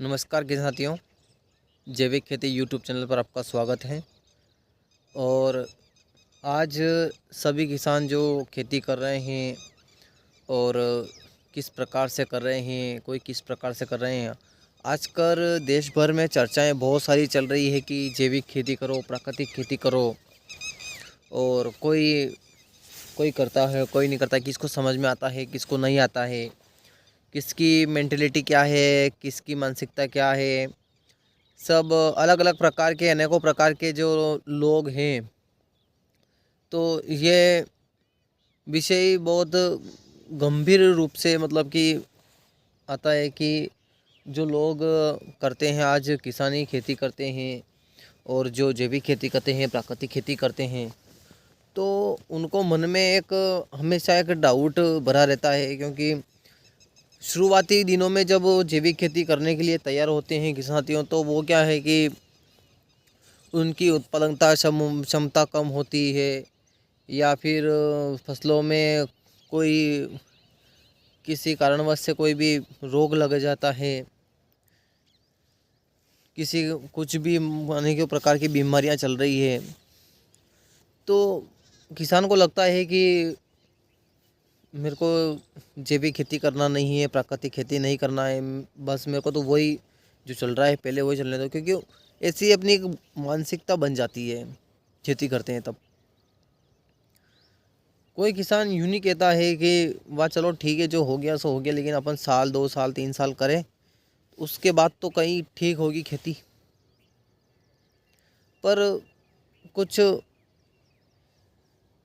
नमस्कार किसान साथियों, जैविक खेती यूट्यूब चैनल पर आपका स्वागत है। और आज सभी किसान जो खेती कर रहे हैं और किस प्रकार से कर रहे हैं, कोई किस प्रकार से कर रहे हैं। आजकल देश भर में चर्चाएं बहुत सारी चल रही है कि जैविक खेती करो, प्राकृतिक खेती करो। और कोई कोई करता है, कोई नहीं करता। किसको समझ में आता है, किसको नहीं आता है, किसकी मेंटेलिटी क्या है, किसकी मानसिकता क्या है। सब अलग अलग प्रकार के, अनेकों प्रकार के जो लोग हैं। तो ये विषय बहुत गंभीर रूप से कि आता है कि जो लोग करते हैं, आज किसानी खेती करते हैं और जो जैविक खेती करते हैं, प्राकृतिक खेती करते हैं, तो उनको मन में एक हमेशा एक डाउट भरा रहता है। क्योंकि शुरुआती दिनों में जब वो जैविक खेती करने के लिए तैयार होते हैं किसान साथियों, तो वो क्या है कि उनकी उत्पादकता क्षमता कम होती है, या फिर फसलों में कोई किसी कारणवश से कोई भी रोग लग जाता है, किसी कुछ भी अनेकों प्रकार की बीमारियां चल रही है। तो किसान को लगता है कि मेरे को जैविक खेती करना नहीं है, प्राकृतिक खेती नहीं करना है, बस मेरे को तो वही जो चल रहा है पहले वही चलने दो। क्योंकि ऐसी अपनी एक मानसिकता बन जाती है खेती करते हैं तब। कोई किसान यूँ नहीं कहता है कि वाह चलो ठीक है, जो हो गया सो हो गया, लेकिन अपन साल 2 साल 3 साल करें, उसके बाद तो कहीं ठीक होगी खेती। पर कुछ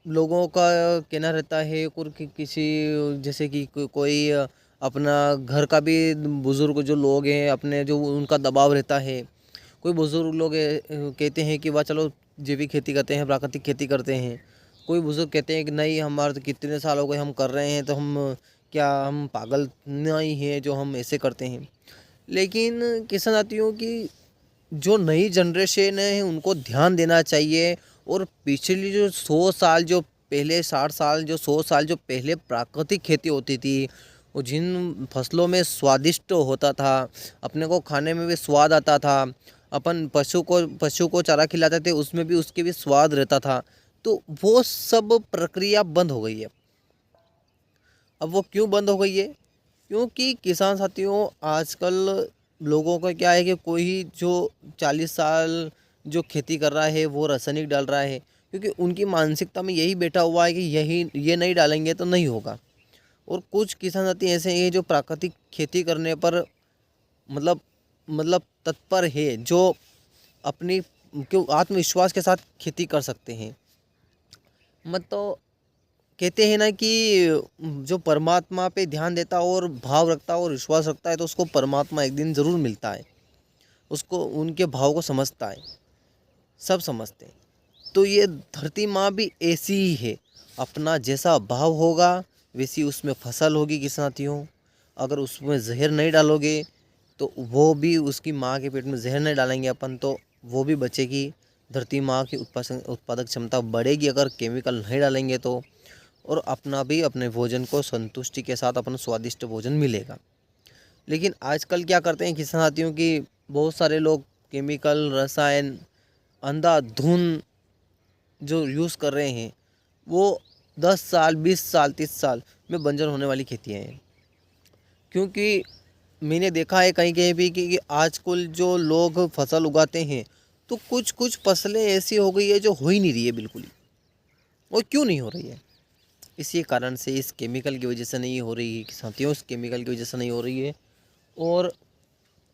लोगों का कहना रहता है, किसी जैसे कि कोई अपना घर का भी बुज़ुर्ग जो लोग हैं अपने, जो उनका दबाव रहता है। कोई बुज़ुर्ग लोग कहते हैं कि वाह चलो जैविक खेती करते हैं, प्राकृतिक खेती करते हैं। कोई बुज़ुर्ग कहते हैं कि नहीं, हमारे तो कितने साल हो गए हम कर रहे हैं, तो हम पागल नहीं हैं जो हम ऐसे करते हैं। लेकिन किसान साथियों की जो नई जनरेशन है उनको ध्यान देना चाहिए। और पिछली जो 100 साल, जो पहले 60 साल, जो 100 साल जो पहले प्राकृतिक खेती होती थी, वो जिन फसलों में स्वादिष्ट होता था, अपने को खाने में भी स्वाद आता था, अपन पशु को चारा खिलाते थे, उसमें भी उसके भी स्वाद रहता था। तो वो सब प्रक्रिया बंद हो गई है। अब वो क्यों बंद हो गई है? क्योंकि किसान साथियों, आजकल लोगों का क्या है कि कोई जो 40 साल जो खेती कर रहा है वो रासायनिक डाल रहा है। क्योंकि उनकी मानसिकता में यही बैठा हुआ है कि ये नहीं डालेंगे तो नहीं होगा। और कुछ किसान साथी ऐसे हैं जो प्राकृतिक खेती करने पर मतलब तत्पर है, जो अपनी क्यों आत्मविश्वास के साथ खेती कर सकते हैं। कहते हैं ना कि जो परमात्मा पे ध्यान देता और भाव रखता और विश्वास रखता है, तो उसको परमात्मा एक दिन ज़रूर मिलता है। उसको उनके भाव को समझता है, सब समझते हैं। तो ये धरती माँ भी ऐसी ही है। अपना जैसा भाव होगा वैसी उसमें फसल होगी किसान साथियों। अगर उसमें जहर नहीं डालोगे तो वो भी, उसकी माँ के पेट में जहर नहीं डालेंगे अपन, तो वो भी बचेगी। धरती माँ की उत्पादक क्षमता बढ़ेगी अगर केमिकल नहीं डालेंगे तो। और अपना भी अपने भोजन को संतुष्टि के साथ अपना स्वादिष्ट भोजन मिलेगा। लेकिन आजकल क्या करते हैं किसान साथियों की, बहुत सारे लोग केमिकल, रसायन, अंधाधुंध जो यूज़ कर रहे हैं, वो 10 साल 20 साल 30 साल में बंजर होने वाली खेतियाँ हैं। क्योंकि मैंने देखा है कहीं कहीं भी कि आजकल जो लोग फसल उगाते हैं, तो कुछ कुछ फसलें ऐसी हो गई है जो हो ही नहीं रही है बिल्कुल ही। और क्यों नहीं हो रही है? इसी कारण से, इस केमिकल की वजह से नहीं हो रही है साथियों, इस केमिकल की वजह से नहीं हो रही है। और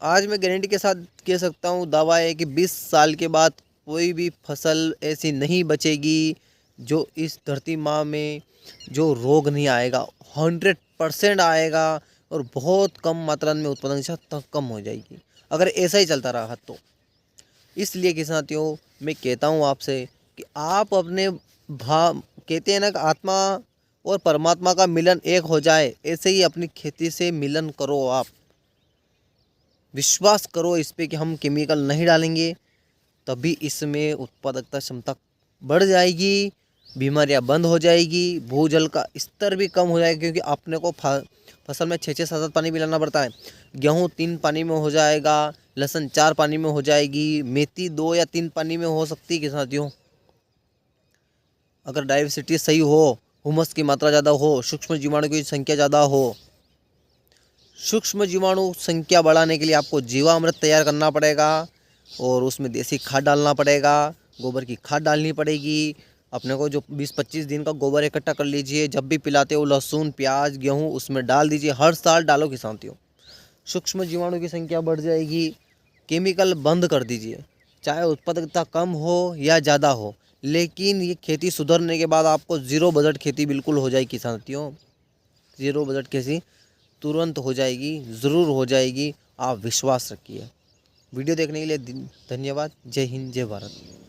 आज मैं गारंटी के साथ कह सकता हूँ, दावा है कि 20 साल के बाद कोई भी फसल ऐसी नहीं बचेगी जो इस धरती माँ में जो रोग नहीं आएगा। 100% आएगा। और बहुत कम मात्रा में उत्पादन क्षमता कम हो जाएगी अगर ऐसा ही चलता रहा तो। इसलिए किसान साथियों, मैं कहता हूँ आपसे कि आप अपने भाव, कहते हैं ना कि आत्मा और परमात्मा का मिलन एक हो जाए, ऐसे ही अपनी खेती से मिलन करो। आप विश्वास करो इस पे कि हम केमिकल नहीं डालेंगे, तभी इसमें उत्पादकता क्षमता बढ़ जाएगी, बीमारियां बंद हो जाएगी, भूजल का स्तर भी कम हो जाएगा। क्योंकि अपने को फसल में 6-6 7-7 पानी पिलाना पड़ता है। गेहूँ 3 पानी में हो जाएगा, लहसुन 4 पानी में हो जाएगी, मेथी 2 या 3 पानी में हो सकती है साथियों। अगर डाइवर्सिटी सही हो, हुमस की मात्रा ज़्यादा हो, सूक्ष्म जीवाणु की संख्या ज़्यादा हो, सूक्ष्म जीवाणु संख्या बढ़ाने के लिए आपको जीवामृत तैयार करना पड़ेगा और उसमें देसी खाद डालना पड़ेगा, गोबर की खाद डालनी पड़ेगी। अपने को जो 20-25 दिन का गोबर इकट्ठा कर लीजिए, जब भी पिलाते हो लहसुन प्याज गेहूँ उसमें डाल दीजिए, हर साल डालो किसानों। सूक्ष्म जीवाणु की संख्या बढ़ जाएगी। केमिकल बंद कर दीजिए, चाहे उत्पादकता कम हो या ज़्यादा हो, लेकिन ये खेती सुधरने के बाद आपको ज़ीरो बजट खेती बिल्कुल हो जाएगी साथियों। ज़ीरो बजट खेती तुरंत हो जाएगी, ज़रूर हो जाएगी, आप विश्वास रखिए। वीडियो देखने के लिए धन्यवाद। जय हिंद, जय भारत।